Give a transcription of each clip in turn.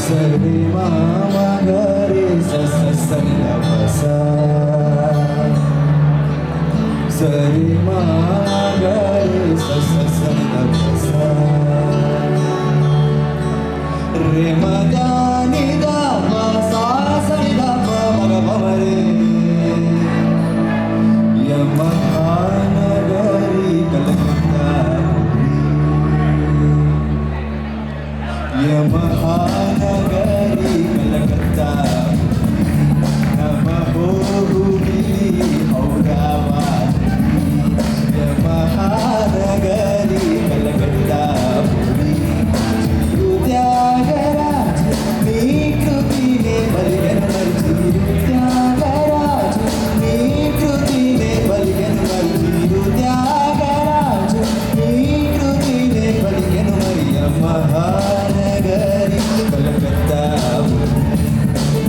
సరి మామ గరి సస సల్లవస సరి మామ గరి సస సల్లవస రే మదాని దా మా సా సని దా మగ మరే యమహానగరి కలకత్తా యమహానగరి కలకత్తా నమోహుని ఔరావాద్ యమహానగరి కలకత్తా త్యాగరాజ నీ కృతినే బలిగన మర్చి త్యాగరాజ నీ కృతినే బలిగన మర్చి త్యాగరాజ నీ కృతినే బలిగన మరియ మహానగరి కలకత్తా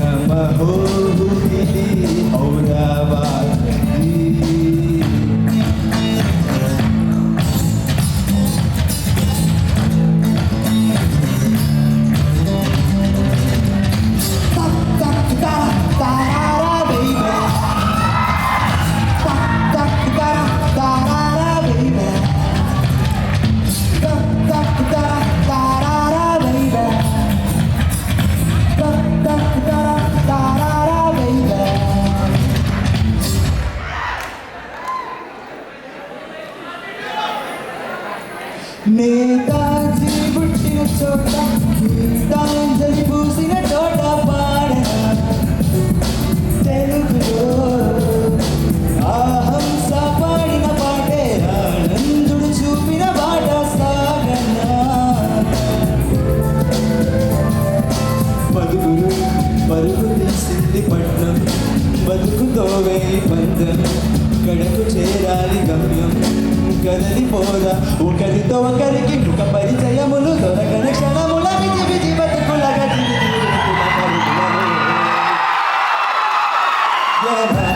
నమోహుని ఔరావాద్ నేతాజీ పుట్టిన చోట గీతాంజలి పూసిన చోట పాడిన తెలుగులో ఆహంస పాడిన పాటే ఆనందుడు చూపిన బాట సాగన పరుగురు పరుగు తీసింది పట్నం బతుకుతో వేయి పందం కడకు చేరాలి గమ్యం కదలిపోదా ఒకరితో ఒకరికి ముఖ పరిచయములు దొరకన క్షణముల విధి విధి బతుకుల గతి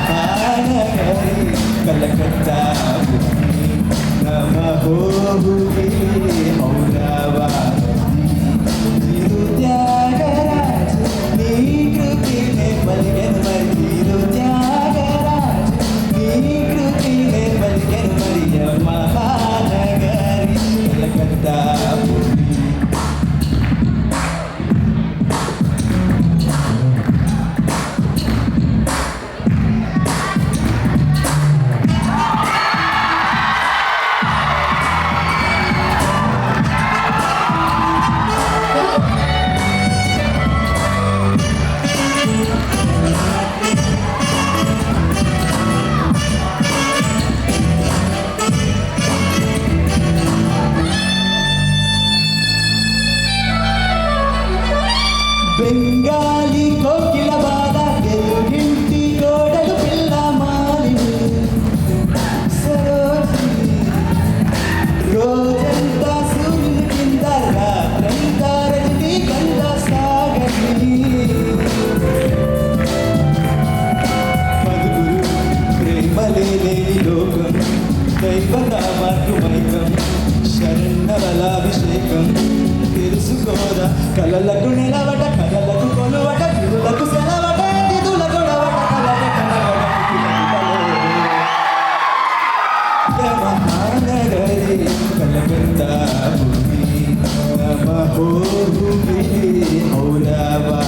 యమహానగరి కలకత్తా నమోహుని ఔరావాద్ త్యాగరాజ నీ కృతినే బలిగన మరి త్యాగరాజ నీ కృతినే బలిగన మరి మహానగరి కలకత్తా బెంగాలీ కోకిల బాల తెలుగింటి కోడలు పిల్ల మాలిని సరోజిని రోజంతా సూర్యుని కింద రాత్రంతా రజనీ కంద సాగని పదుగురు ప్రేమలే లేని లోకం దైవత మార్గమైకం శరణవలాభిషేకం తెలుసుకోదా కలలకు నిలవట కలలకు కొలువట విరులకు సెలవట నిధుల గొడవట యమహానగరి కలకత్తా నమోహుని ఔరావాద్